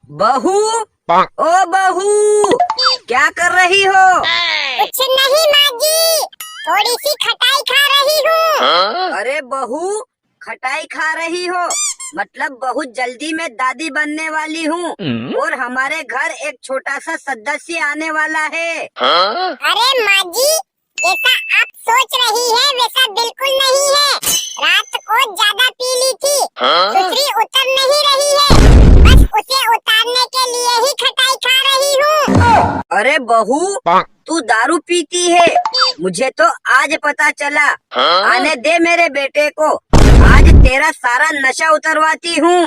बहू, ओ बहू, क्या कर रही हो? कुछ नहीं माँ जी, थोड़ी सी खटाई खा रही हूँ। अरे बहू, खटाई खा रही हो मतलब बहुत जल्दी मैं दादी बनने वाली हूँ और हमारे घर एक छोटा सा सदस्य आने वाला है। अरे माँ जी, जैसा आप सोच रही है वैसा बिल्कुल नहीं है। रात को ज्यादा पी ली थी, दूसरी उतर नहीं रही है, बस उसे उतारने के लिए ही खटाई खा रही हूँ। अरे बहू, तू दारू पीती है? मुझे तो आज पता चला। आने दे मेरे बेटे को, आज तेरा सारा नशा उतरवाती हूँ।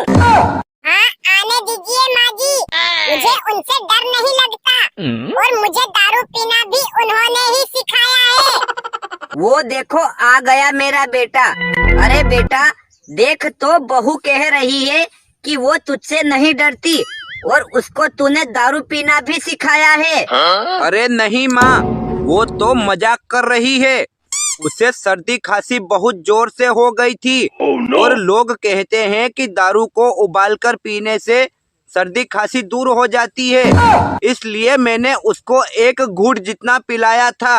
हाँ, आने दीजिए माँ जी, मुझे उनसे डर नहीं लगता और मुझे दारू पीना भी उन्होंने ही सिखाया है। वो देखो आ गया मेरा बेटा। अरे बेटा, देख तो बहू कह रही है कि वो तुझसे नहीं डरती और उसको तूने दारू पीना भी सिखाया है। अरे नहीं माँ, वो तो मजाक कर रही है। उसे सर्दी खांसी बहुत जोर से हो गई थी और लोग कहते हैं कि दारू को उबालकर पीने से सर्दी खांसी दूर हो जाती है, इसलिए मैंने उसको एक घूंट जितना पिलाया था।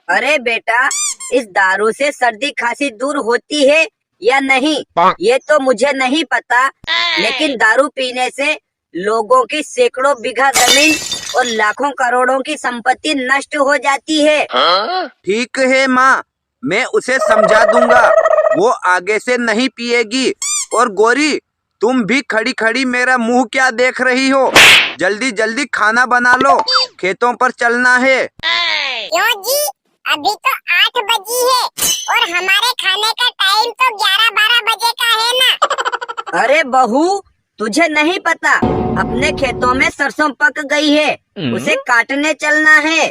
अरे बेटा, इस दारू से सर्दी खांसी दूर होती है या नहीं ये तो मुझे नहीं पता, लेकिन दारू पीने से लोगों की सैकड़ों बीघा जमीन और लाखों करोड़ों की संपत्ति नष्ट हो जाती है। ठीक है माँ, मैं उसे समझा दूंगा, वो आगे से नहीं पिएगी। और गौरी, तुम भी खड़ी खड़ी मेरा मुंह क्या देख रही हो? जल्दी जल्दी खाना बना लो, खेतों पर चलना है। क्यों जी, अभी तो 8 बजी है और हमारे खाने का टाइम तो 11-12 बजे का है ना। अरे बहू, तुझे नहीं पता, अपने खेतों में सरसों पक गई है, उसे काटने चलना है।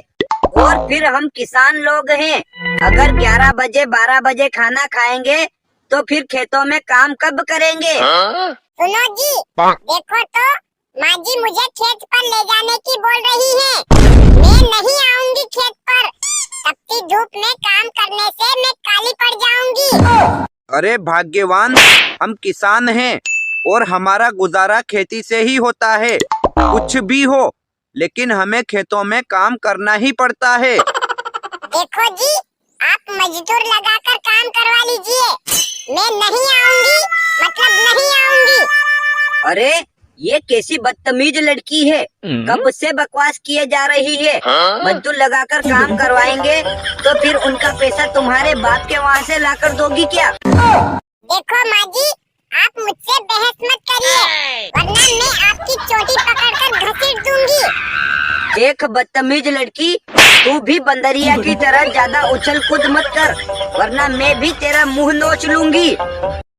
और फिर हम किसान लोग हैं, अगर 11 बजे 12 बजे खाना खाएंगे तो फिर खेतों में काम कब करेंगे? सुनो जी, देखो तो माँ जी मुझे खेत पर ले जाने की बोल रही है। मैं नहीं आऊंगी खेत पर, तपती धूप में काम करने से मैं काली पड़ जाऊंगी। अरे भाग्यवान, हम किसान हैं और हमारा गुजारा खेती से ही होता है। कुछ भी हो, लेकिन हमें खेतों में काम करना ही पड़ता है। देखो जी, आप मजदूर लगाकर काम करवा लीजिए, मैं नहीं आऊंगी मतलब नहीं आऊंगी। अरे ये कैसी बदतमीज लड़की है, कब से बकवास किए जा रही है। मजदूर लगाकर काम करवाएंगे तो फिर उनका पैसा तुम्हारे बाप के वहाँ से लाकर दोगी क्या? देखो माँ जी, आप मुझसे बहस मत करिए, वरना मैं आपकी चोटी पकड़कर घसीट दूंगी। देख बदतमीज लड़की, तू भी बंदरिया की तरह ज्यादा उछल कूद मत कर, वरना मैं भी तेरा मुंह नोच लूंगी।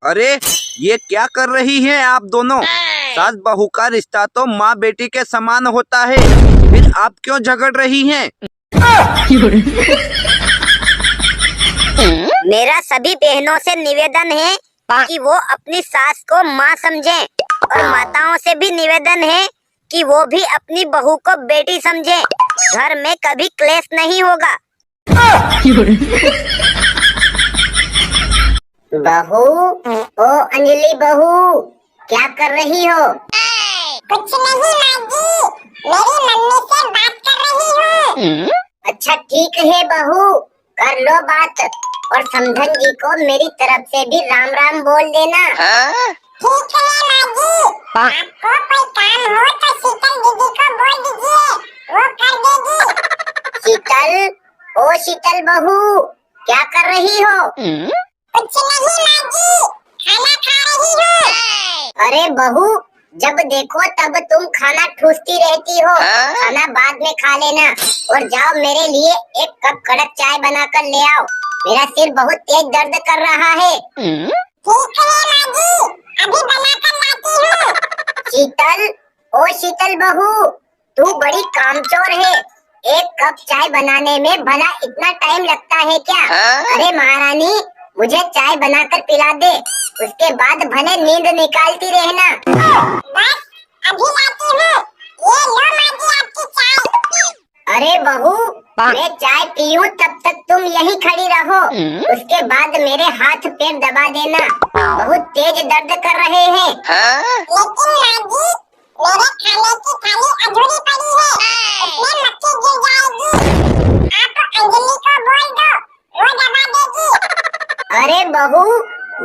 अरे ये क्या कर रही हैं आप दोनों? सास बहू का रिश्ता तो माँ बेटी के समान होता है, फिर आप क्यों झगड़ रही हैं? मेरा सभी बहनों से निवेदन है कि वो अपनी सास को माँ समझें और माताओं से भी निवेदन है कि वो भी अपनी बहू को बेटी समझें। घर में कभी क्लेश नहीं होगा। बहू, ओ अंजलि बहू, क्या कर रही हो? कुछ नहीं माँ जी, मेरी मम्मी से बात कर रही हूँ। अच्छा ठीक है बहू, कर लो बात और समधन जी को मेरी तरफ से भी राम राम बोल देना। ठीक है माँ जी, आपको कोई काम हो तो शीतल दीदी को बोल दीजिए, वो कर देगी। शीतल, ओ शीतल बहू, क्या कर रही हो? कुछ नहीं माँ जी, खाना खा रही हूँ। अरे बहू, जब देखो तब तुम खाना ठूसती रहती हो, खाना बाद में खा लेना और जाओ मेरे लिए एक कप कड़क चाय बनाकर ले आओ, मेरा सिर बहुत तेज दर्द कर रहा है। ठीक है माँ जी, अभी बनाकर लाती हूँ। शीतल, ओ शीतल बहू, तू बड़ी कामचोर है, एक कप चाय बनाने में भला इतना टाइम लगता है क्या? अरे महारानी, मुझे चाय बनाकर पिला दे, उसके बाद भले नींद निकालती रहना। बस अभी लाती हूँ, ये लो माँ जी आपकी चाय। अरे बहू, मैं चाय पीऊं तब तक तुम यहीं खड़ी रहो, उसके बाद मेरे हाथ पैर दबा देना, बहुत तेज दर्द कर रहे हैं। लेकिन माँ जी, मेरे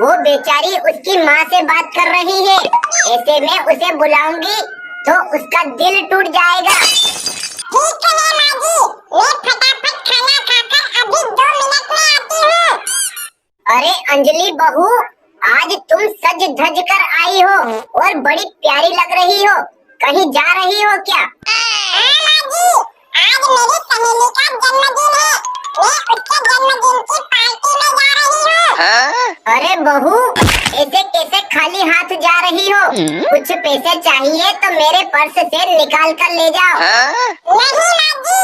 वो बेचारी उसकी माँ से बात कर रही है। ऐसे में उसे बुलाऊंगी तो उसका दिल टूट जाएगा। ठीक है माँ जी, मैं फटाफट खाना खाकर अभी 2 मिनट में आती हूँ। अरे अंजलि बहू, आज तुम सज धज कर आई हो और बड़ी प्यारी लग रही हो। कहीं जा रही हो क्या? हाँ माँ जी, आज मेरी सहेली का जन्मदिन है। मैं उसके जन्मदिन की पार्टी में जा रही हूँ। अरे बहू, ऐसे कैसे खाली हाथ जा रही हो? कुछ पैसे चाहिए तो मेरे पर्स से निकाल कर ले जाओ। नहीं माँ जी,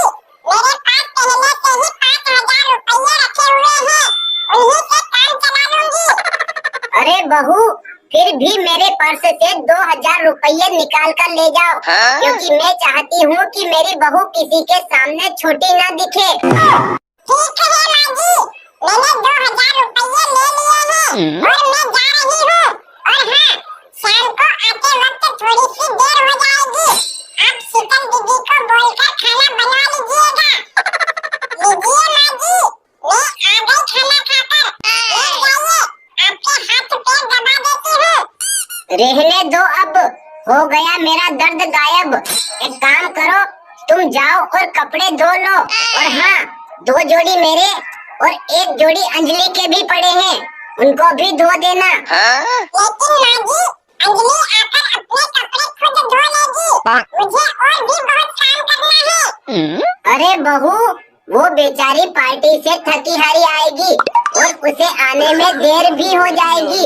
मेरे पास पहले से ही 5,000 रुपये रखे हुए हैं, उन्हीं से काम चला लूंगी। अरे बहू, फिर भी मेरे पर्स से 2,000 रुपये निकाल कर ले जाओ, क्योंकि मैं चाहती हूँ कि मेरी बहू किसी के सामने छोटी न दिखे। ठीक है माँ जी, मैंने 2,000 रुपये ले लिए हैं और मैं जा रही हूँ। और हाँ, शाम को आते वक्त थोड़ी सी देर हो जाएगी। आप शीतल दीदी को बोलकर खाना बना लीजिएगा। लीजिए माँ जी, मैं आ गई खाना खाकर। ले जाइए, आपके हाथ पैर दबा देती हूँ। रहने दो, अब हो गया मेरा दर्द गायब। एक काम करो, तुम जाओ और कपड़े धो लो। और हाँ, 2 जोड़ी मेरे और 1 जोड़ी अंजलि के भी पड़े हैं, उनको भी धो देना। लेकिन माँ जी, अंजलि आकर अपने कपड़े खुद धो लेगी, मुझे और भी बहुत काम करना है। अरे बहू, वो बेचारी पार्टी से थकी हारी आएगी और उसे आने में देर भी हो जाएगी।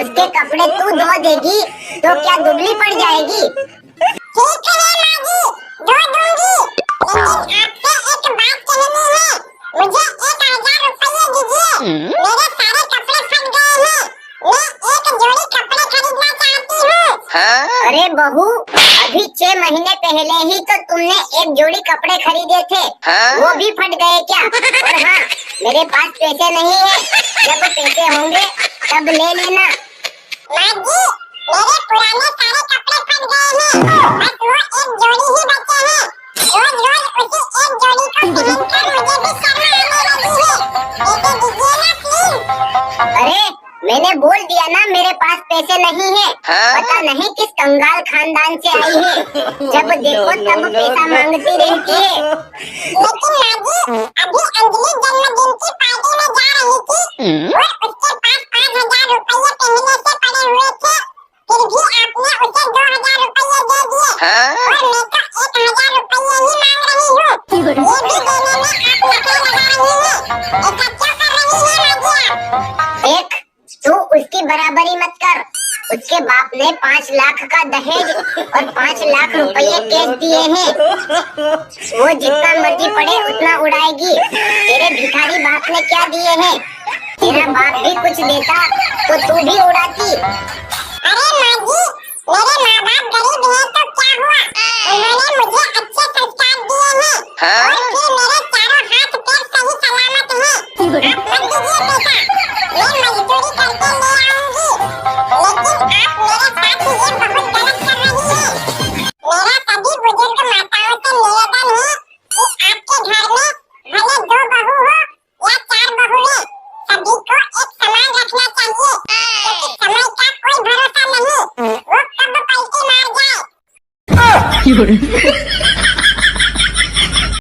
उसके कपड़े तू धो देगी तो क्या दुबली पड़ जाएगी? ठीक है माँ जी, धो दूंगी। लेकिन आपसे एक बात कहनी है, मुझे 1,000 रुपये दीजिए। मेरे सारे कपड़े फट गए हैं, मैं 1 जोड़ी कपड़े खरीदना चाहती हूँ। अरे बहू, अभी 6 महीने पहले ही तो तुमने 1 जोड़ी कपड़े खरीदे थे, वो भी फट गए क्या? और हाँ, मेरे पास पैसे नहीं है, जब पैसे होंगे तब ले लेना। माँ जी, मेरे पुराने सारे कपड़े फट गए हैं, बस वो 1 जोड़ी ही बचे हैं। रोज रोज उसी 1 जोड़ी को पहनकर मुझे भी शर्म आने लगी है। पैसे दीजिए ना प्लीज। अरे मैंने बोल दिया ना, मेरे पास पैसे नहीं है। पता नहीं किस कंगाल खानदान से आई है, जब देखो तब पैसा मांगती रहती है। लेकिन माँ जी, अभी अंजलि जन्मदिन की पार्टी में जा रही थी और उसके पास 5,000 रुपये पहले से पड़े हुए थे, फिर भी आपने उसे 2,000 रुपये दे दिए और मैं तो 1,000 रुपये ही मांग रही हूँ। ये भी देने में आप नखरे लगा रही हैं, ऐसा क्यों कर रही है माँ जी आप? देख, तू उसकी बराबरी मत कर। उसके बाप ने 5 लाख का दहेज और 5 लाख रुपये कैश दिए हैं। वो जितना मर्जी पड़े उतना उड़ाएगी। तेरे भिखारी बाप ने क्या दिए हैं? तेरा बाप भी कुछ देता तो तू भी उड़ाती। अरे माँ जी, मेरे माँ बाप गरीब हैं तो क्या हुआ? उन्होंने मुझे अच्छे संस्कार दिए हैं और फिर मेरे चारों हाथ पैर सही सलामत हैं। आप मत दीजिए पैसा, मैं मजदूरी करके ले आऊंगी। लेकिन आप मेरे साथ ये बहुत गलत कर रही हैं। मेरा सभी बुजुर्ग माताओं से निवेदन है कि आपके घर में भले 2 बहू हो या 4 बहुएं, सभी को एक समान रखना चाहिए, क्योंकि समय का कोई भरोसा नहीं, वो कब पलटी मार जाए।